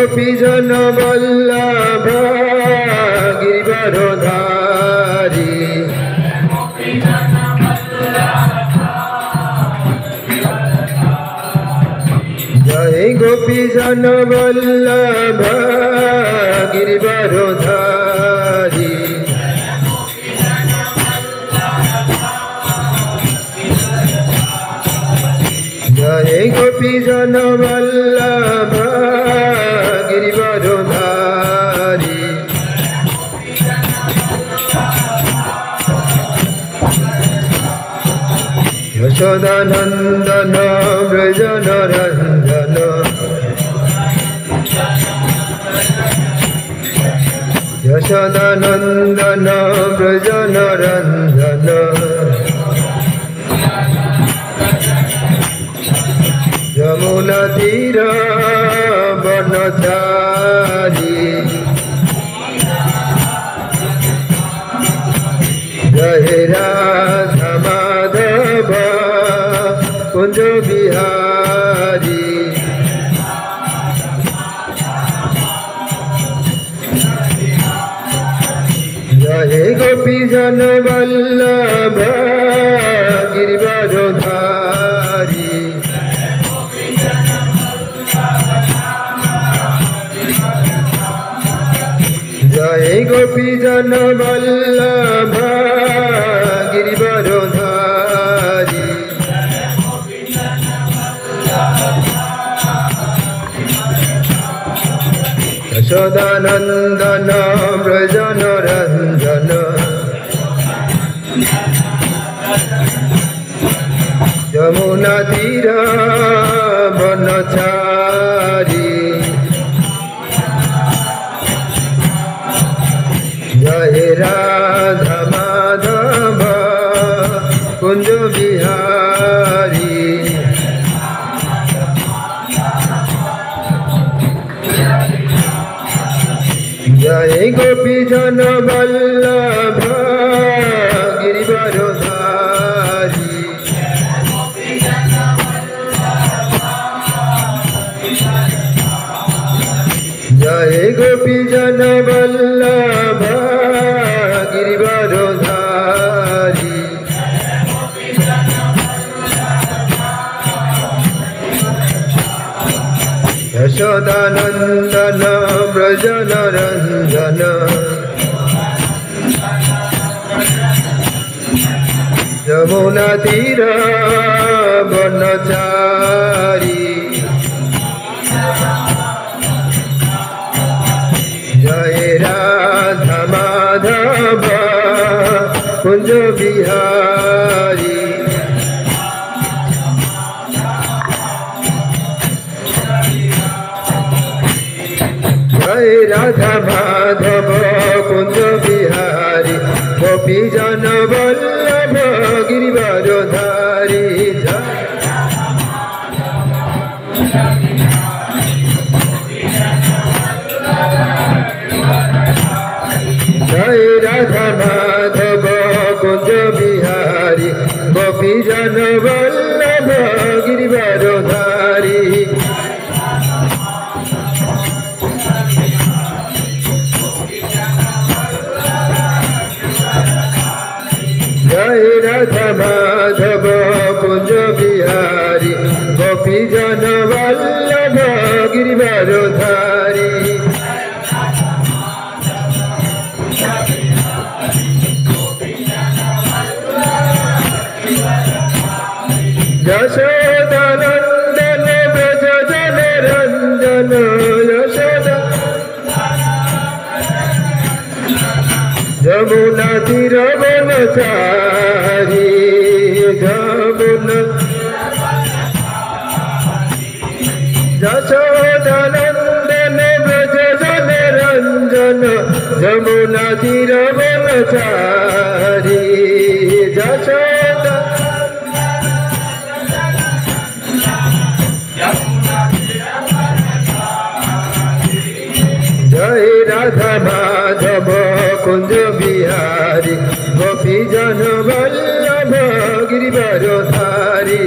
গোপীজন বল্লভ গিরিবরধারী জয় গোপীজন বল্লভ গিরিবরধারী জয় গোপীজন বল্লভ গিরিবরধারী যশোদানন্দন ব্রজনরঞ্জন যশোদানন্দন ব্রজনরঞ্জন যমুনা তীর বনচারী জয় রাধা মাধব কুঞ্জ বিহারী জয় গোপীজন বল্লভ গিরিবরধারী জয় গোপীজন বল্লভ গিরিবরধারী যশোদানন্দন ব্রজনরঞ্জন যমুনা তীর বনচারী জয় রাধা মাধব কুঞ্জ বিহারী জয় গোপীজন বল্লভ গিরিবরধারী জয় গোপীজন বল্লভ গিরিবরধারী যশোদানন্দন ব্রজনরঞ্জন যমুনা তীর বনচারী জয় রাধা মাধব কুঞ্জ বিহারী জয় রাধা মাধব কুঞ্জ বিহারী গোপীজন বল্লভ গিরিবরধারী জয় রাধা মাধব কুঞ্জ বিহারী গোপীজন বল্লভ গিরিবরধারী জয় রাধা মাধব কুঞ্জ বিহারী গোপীজন বল্লভ গিরিবরধারী যশোদানন্দন ব্রজনরঞ্জন যশোদা যমুনা তীর বনচারী যমুনা যশোদানন্দন ব্রজনরঞ্জন যমুনা তীর বনচারী যশোদা জয় রাধা মাধব কুঞ্জ বিহারী গোপীজন বল্লভ গিরিবরধারী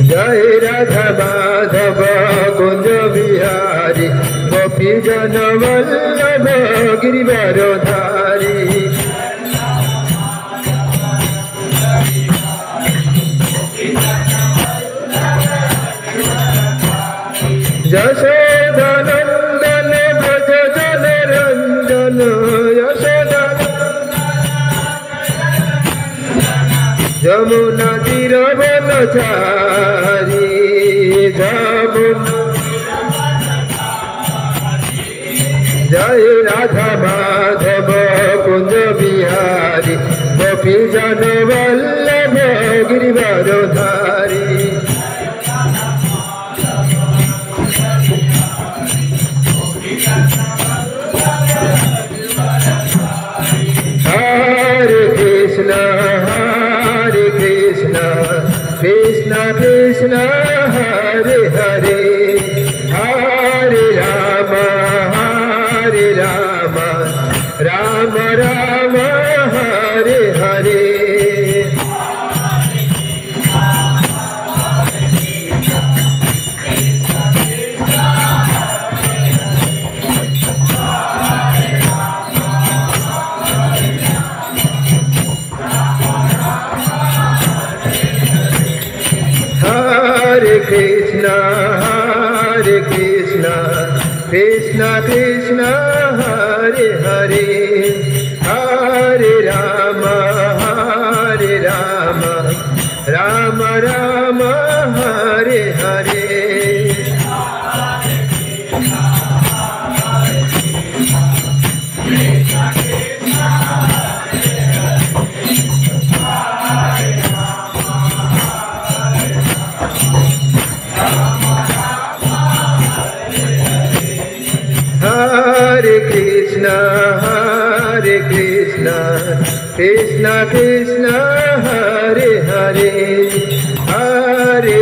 जय राधा माधव कुंज बिहारी गोपी जन वल्लभ गिरिवरधारी यशोदानंदन भज जन रंजन यशोदा जमुना तीर वनचारी जमुना जय राधा माधव कुंज बिहारी गोपी जन वल्लभ Girivardhari Hare Krishna Krishna Krishna Hare Hare Hare Rama Rama Rama Hare Hare Hare Krishna Krishna Krishna Hare Hare Hare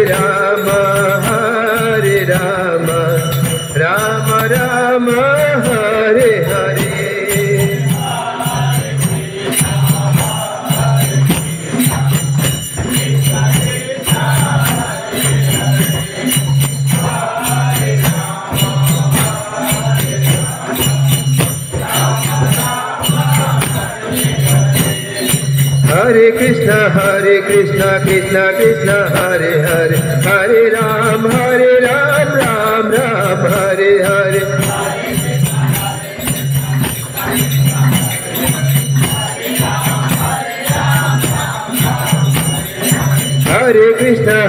Rama Rama Rama Hare Hare Hare Krishna Krishna Krishna Hare Hare Hare Rama Rama Rama Hare Hare Hare Krishna Krishna Krishna Hare Hare Hare Ram Ram Ram Hare Hare Hare Krishna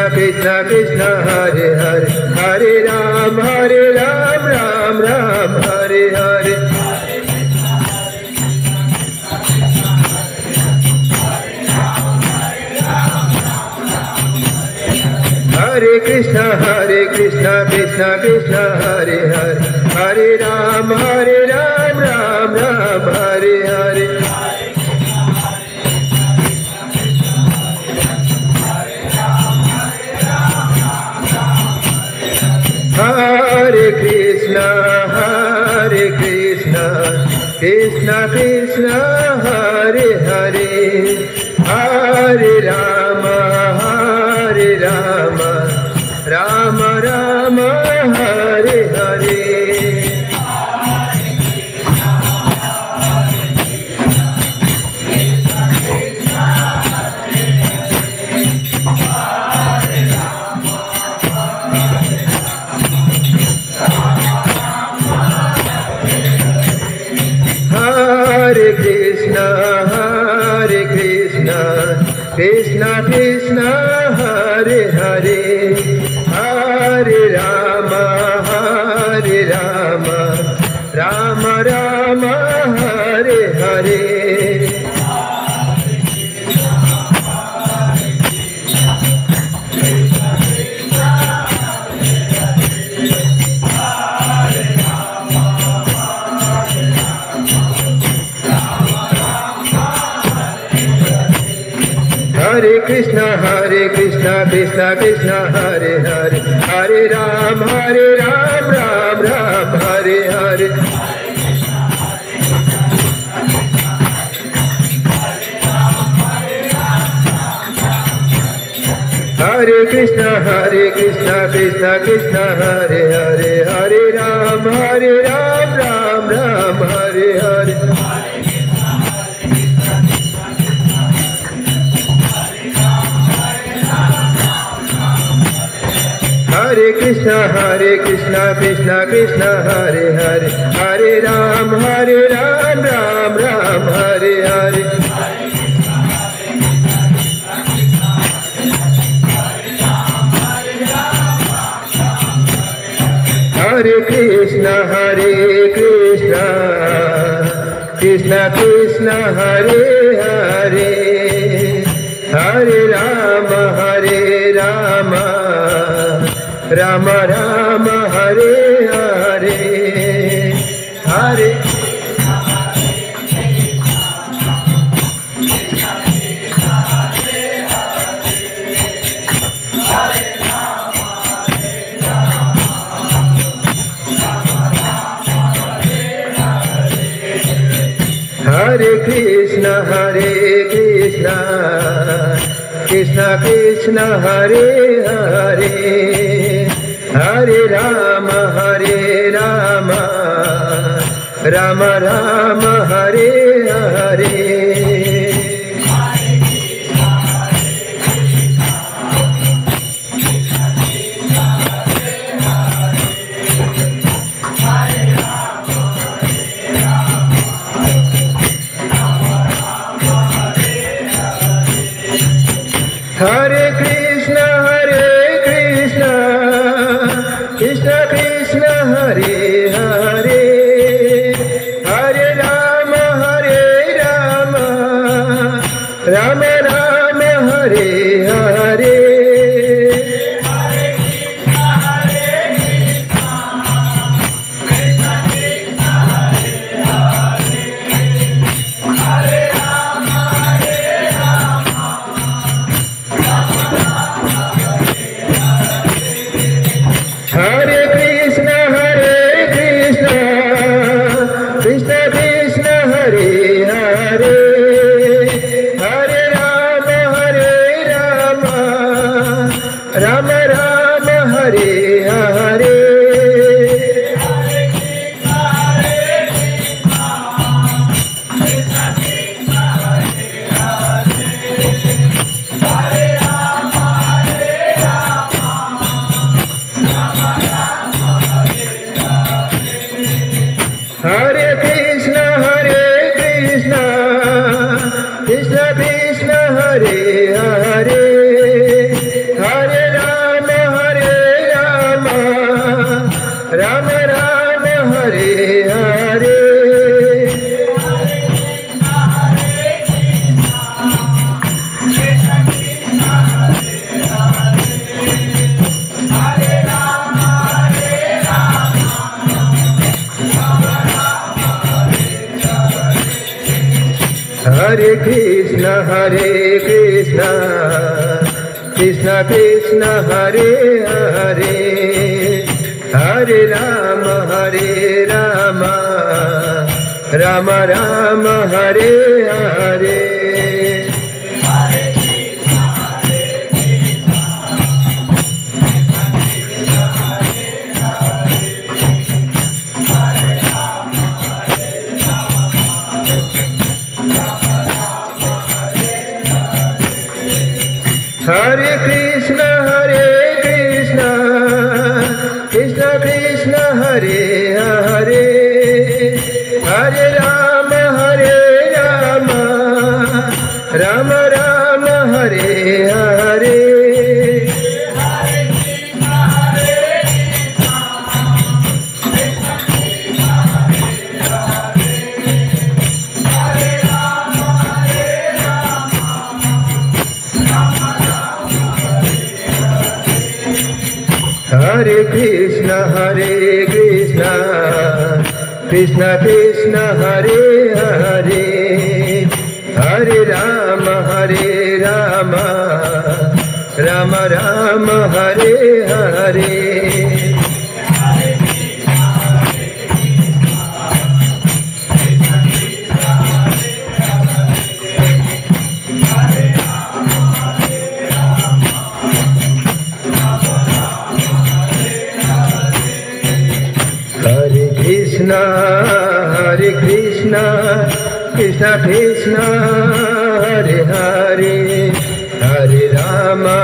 Krishna Krishna Hare Hare Hare Ram Ram Ram Hare Hare Hare Krishna Krishna Krishna Hare Hare Hare Ram Ram Ram Hare Hare Hare Krishna Krishna Krishna Hare Hare Hare Rama Rama Rama Hare Hare Hare Krishna Krishna Krishna Hare Hare Hare Rama Rama Rama Hare Hare Hare Krishna Krishna Krishna Hare Hare Hare Ram Ram Ram Hare Hare Hare Krishna Krishna Krishna Hare Hare Hare Ram Ram Ram Hare Hare Hare Krishna Krishna Krishna Hare Hare Hare Ram Ram Ram Hare Hare Hare Krishna Krishna Krishna Hare Hare Hare Rama Rama Rama Hare Hare Hare Hare Krishna Krishna Krishna Hare Hare Hare Rama Rama Rama Hare Hare Hare Krishna Krishna Krishna Hare Hare Hare Rama Rama Rama Hare Hare Hare Krishna Krishna Krishna Hare Hare Hare Rama Rama Rama Hare Hare Hare Krishna Krishna Krishna Hare Hare Hare Rama Rama Rama Hare Hare Hare Krishna Krishna Krishna Hare Hare Hare Rama Rama Rama Hare Hare Hare Krishna Krishna Krishna Hare Hare Hare Rama Rama Rama Hare Hare Hare Krishna Krishna Krishna Hare Hare Hare Rama Rama Rama Hare Hare Hare Krishna, Krishna Krishna, Hare Hare, Hare Rama,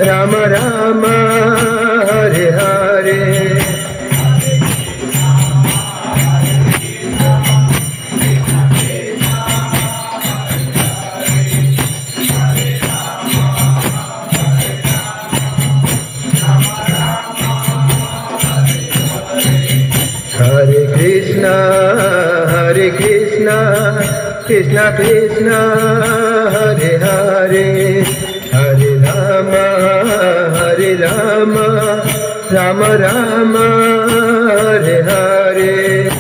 Rama Rama, Hare Hare. Hare Krishna, Krishna Krishna, Hare Hare, Hare Rama, Rama Rama, Hare Hare.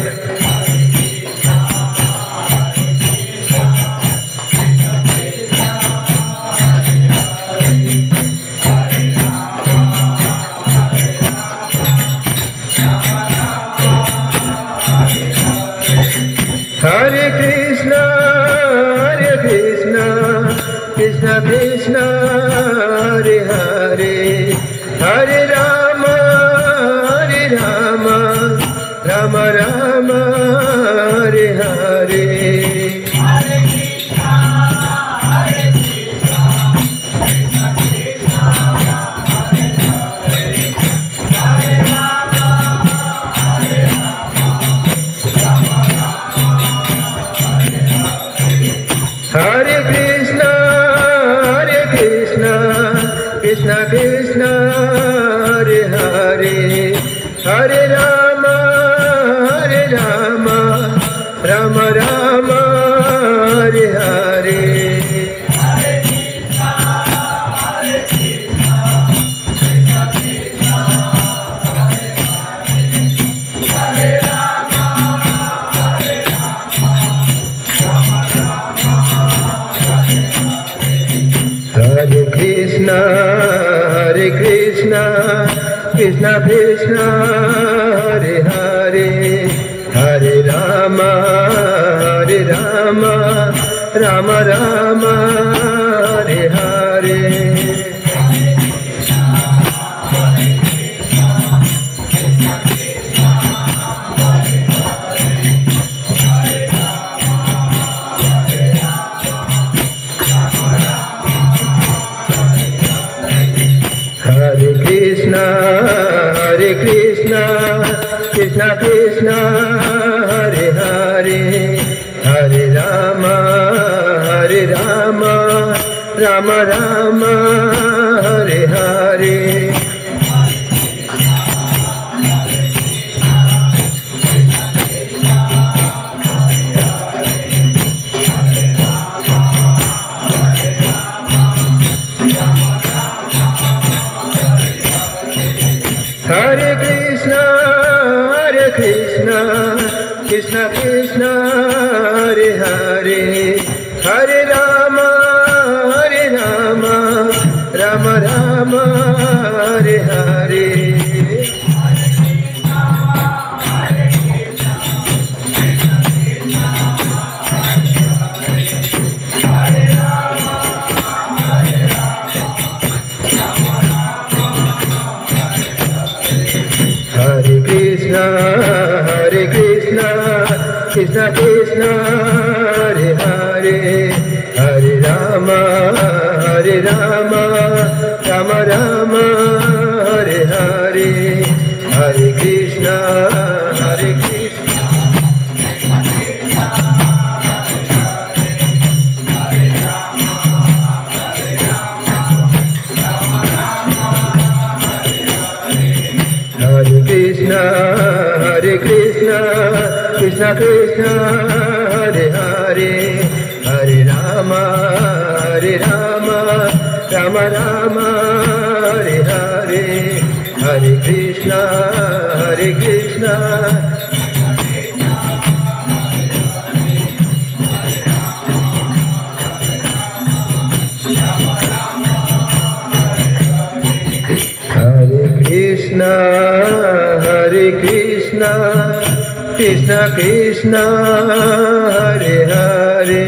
Hare Krishna, Krishna Krishna, Hare Hare, Hare Rama, Rama Rama, Hare Hare. Hare Krishna, Krishna Krishna, Hare Hare, Hare Rama, Rama Rama, Hare Hare. Hare Krishna, Krishna Krishna, Hare Hare, Hare Rama, Rama Rama, Hare Hare. Hare Krishna, Krishna Krishna, Hare Hare, Hare Rama, Rama Rama, Hare Hare. Hare Krishna, Krishna Krishna, Hare Hare, Hare Rama, Rama Rama, Hare Hare. Hare Krishna, Krishna Krishna, Hare Hare, Hare Rama, Rama Rama, Hare Hare, Hare Krishna, Krishna. Hare Krishna, Krishna Krishna, Hare Hare, Hare Rama, Rama Rama, Hare Hare, Hare Krishna, Krishna. Hare Krishna, Krishna Krishna, Hare Hare,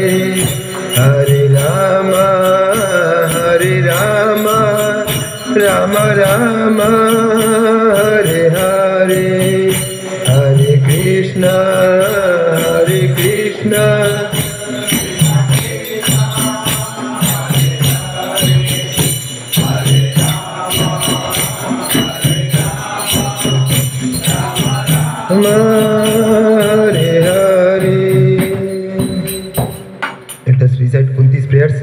Hare Rama, Rama Rama, Hare Hare Hare. Let us recite Kunti's prayers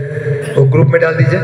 और group में डाल दीजिए।